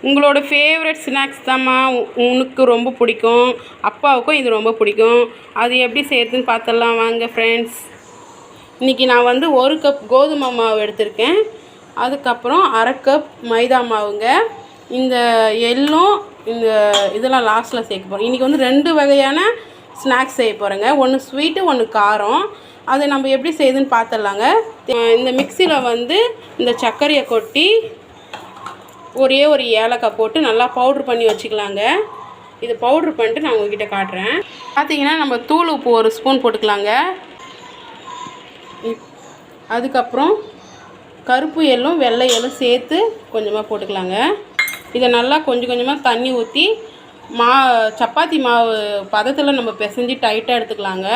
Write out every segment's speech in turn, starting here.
உங்களோட favourite snacks தாம்மா. உனக்கு ரொம்ப பிடிக்கும், அப்பாவுக்கும் இது ரொம்ப பிடிக்கும். அது எப்படி செய்யறதுன்னு பார்த்துடலாம் வாங்க ஃப்ரெண்ட்ஸ். இன்றைக்கி நான் வந்து 1 கப் கோதுமை மாவு எடுத்திருக்கேன். அதுக்கப்புறம் 1/2 கப் மைதா மாவுங்க. இந்த எள்ளும் இந்த இதெல்லாம் லாஸ்ட்டில் சேர்க்க போகிறோம். இன்றைக்கி வந்து 2 வகையான ஸ்நாக்ஸ் செய்ய போகிறேங்க. ஒன்று ஸ்வீட்டு, ஒன்று காரம். அதை நம்ம எப்படி செய்யுதுன்னு பார்த்துடலாங்க. இந்த மிக்சியில் வந்து இந்த சர்க்கரையை கொட்டி ஒரே ஒரு ஏலக்காய் போட்டு நல்லா பவுட்ரு பண்ணி வச்சுக்கலாங்க. இது பவுட்ரு பண்ணிட்டு நான் உங்ககிட்ட காட்டுறேன். பார்த்தீங்கன்னா நம்ம தூள் உப்பு 1 ஸ்பூன் போட்டுக்கலாங்க. அதுக்கப்புறம் கருப்பு எள்ளும் வெள்ளை எள்ளும் சேர்த்து கொஞ்சமாக போட்டுக்கலாங்க. இதை நல்லா கொஞ்சம் கொஞ்சமாக தண்ணி ஊற்றி சப்பாத்தி மாவு பதத்தில் நம்ம பிசைஞ்சு டைட்டாக எடுத்துக்கலாங்க.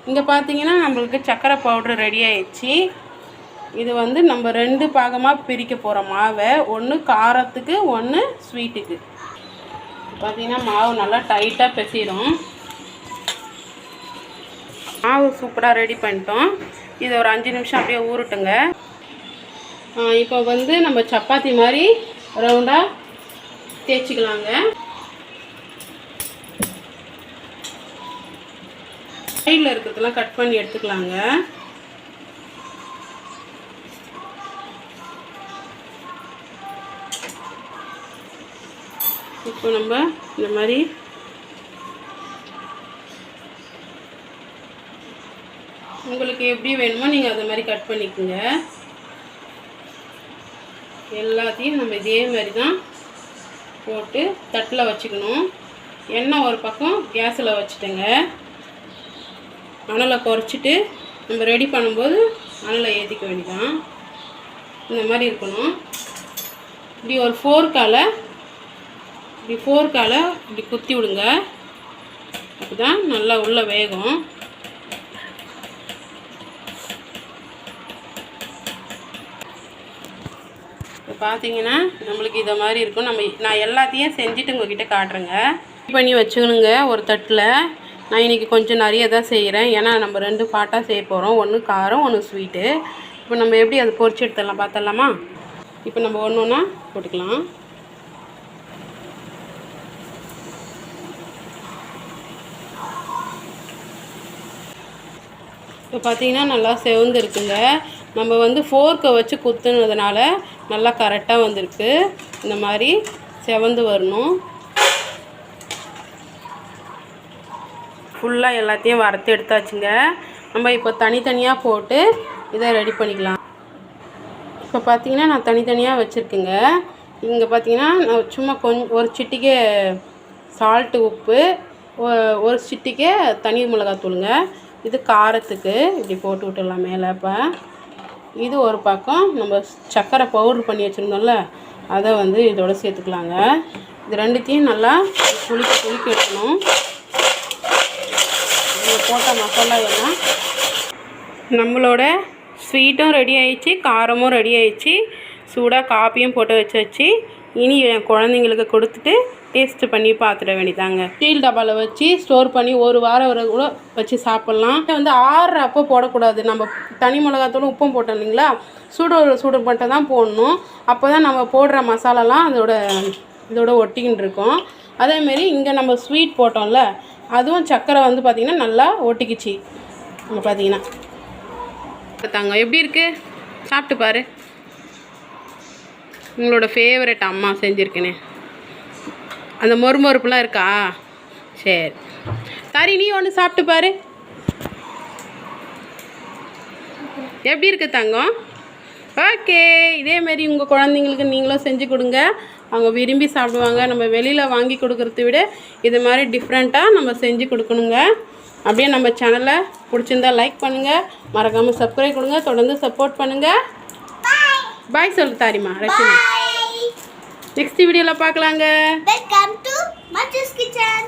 இங்கே பார்த்தீங்கன்னா நம்மளுக்கு சர்க்கரை பவுட்ரு ரெடி ஆயிடுச்சு. இது வந்து நம்ம 2 பாகமாக பிரிக்க போகிற மாவை, ஒன்று காரத்துக்கு, ஒன்று ஸ்வீட்டுக்கு. பார்த்தீங்கன்னா மாவு நல்லா டைட்டாக பிசைடும். மாவு சூப்பராக ரெடி பண்ணிட்டோம். இதை ஒரு 5 நிமிஷம் அப்படியே ஊறட்டுங்க. இப்போ வந்து நம்ம சப்பாத்தி மாதிரி ரவுண்டாக தேய்ச்சிக்கலாங்க. சைடில் இருக்கிறதெல்லாம் கட் பண்ணி எடுத்துக்கலாங்க. இப்போ நம்ம இந்த மாதிரி உங்களுக்கு எப்படி வேணுமோ நீங்கள் அதை மாதிரி கட் பண்ணிக்கோங்க. எல்லாத்தையும் நம்ம இதே மாதிரி தான் போட்டு தட்டில் வச்சுக்கணும். எண்ணெய் ஒரு பக்கம் கேஸில் வச்சுட்டேங்க. அனலை குறைச்சிட்டு நம்ம ரெடி பண்ணும்போது அனலை ஏற்றிக்க வேண்டியதான். இந்த மாதிரி இருக்கணும். இப்படி ஒரு ஃபோர்க்கால் இப்படி குத்தி விடுங்க. அப்போ தான் நல்லா உள்ள வேகும். இப்போ பார்த்தீங்கன்னா நம்மளுக்கு இதை மாதிரி இருக்கும். நான் எல்லாத்தையும் செஞ்சுட்டு உங்கள்கிட்ட காட்டுறேங்க. பண்ணி வச்சுக்கணுங்க ஒரு தட்டில். நான் இன்றைக்கி கொஞ்சம் நிறைய தான் செய்கிறேன். ஏன்னா நம்ம 2 பாட்டாக செய்ய போகிறோம். ஒன்று காரம், ஒன்று ஸ்வீட்டு. இப்போ நம்ம எப்படி அதை பொரிச்சு எடுத்துடலாம் பார்த்துடலாமா? இப்போ நம்ம ஒன்று ஒன்றா போட்டுக்கலாம். இப்போ பார்த்தீங்கன்னா நல்லா செவந்து இருக்குங்க. நம்ம வந்து ஃபோர்க்கை வச்சு குத்துனதுனால நல்லா கரெக்டாக வந்திருக்கு. இந்த மாதிரி செவந்து வரணும். ஃபுல்லாக எல்லாத்தையும் வறுத்து எடுத்தாச்சுங்க. நம்ம இப்போ தனித்தனியாக போட்டு இதை ரெடி பண்ணிக்கலாம். இப்போ பார்த்தீங்கன்னா நான் தனித்தனியாக வச்சுருக்கேங்க. இங்கே பார்த்தீங்கன்னா நான் சும்மா ஒரு சிட்டிக்கே சால்ட்டு உப்பு, ஒரு சிட்டிக்கே தனி மிளகாத்தூளுங்க. இது காரத்துக்கு இப்படி போட்டு விட்டுடலாம் மேலே. இப்போ இது ஒரு பக்கம் நம்ம சர்க்கரை பவுட்ரு பண்ணி வச்சுருந்தோம்ல, அதை வந்து இதோட சேர்த்துக்கலாங்க. இது ரெண்டுத்தையும் நல்லா குளிக்க எடுக்கணும். இதில் போட்ட மசாலா எல்லாம் நம்மளோட ஸ்வீட்டும் ரெடி ஆயிடுச்சு, காரமும் ரெடி ஆயிடுச்சு. சூடாக காப்பியும் போட்டு வச்சாச்சு. இனி என் குழந்தைங்களுக்கு கொடுத்துட்டு டேஸ்ட்டு பண்ணி பார்த்துட வேண்டியதாங்க. ஸ்டீல் டப்பாவில் வச்சு ஸ்டோர் பண்ணி 1 வாரம் வரை கூட வச்சு சாப்பிட்லாம். வந்து ஆறுறப்போ போடக்கூடாது. நம்ம தனி மிளகாத்தூளும் உப்பும் போட்டோம் இல்லைங்களா, சூடு மட்டும் தான் போடணும். அப்போ தான் நம்ம போடுற மசாலாலாம் இதோட ஒட்டிக்கின்னு இருக்கும். அதேமாரி இங்கே நம்ம ஸ்வீட் போட்டோம்ல, அதுவும் சர்க்கரை வந்து பார்த்திங்கன்னா நல்லா ஒட்டிக்கிச்சு. இங்கே பார்த்தீங்கன்னா தாங்க எப்படி இருக்குது, சாப்பிட்டு பாரு. உங்களோட ஃபேவரட் அம்மா செஞ்சுருக்கேனே, அந்த மொறுமொறுப்புலாம் இருக்கா? சரி சரி, நீ ஒன்று சாப்பிட்டு பாரு. எப்படி இருக்குது தங்கம்? ஓகே, இதேமாரி உங்கள் குழந்தைங்களுக்கு நீங்களும் செஞ்சு கொடுங்க. அவங்க விரும்பி சாப்பிடுவாங்க. நம்ம வெளியில் வாங்கி கொடுக்குறத விட இது மாதிரி டிஃப்ரெண்ட்டாக நம்ம செஞ்சு கொடுக்கணுங்க. அப்படியே நம்ம சேனலை பிடிச்சிருந்தா லைக் பண்ணுங்கள், மறக்காமல் சப்ஸ்கிரைப் கொடுங்க, தொடர்ந்து சப்போர்ட் பண்ணுங்கள். பாய் சொல்லு தாரிமா ரஷிமா. நெக்ஸ்ட் வீடியோவில் பார்க்கலாங்க. வெல்கம் டு மச்சுஸ் கிச்சன்.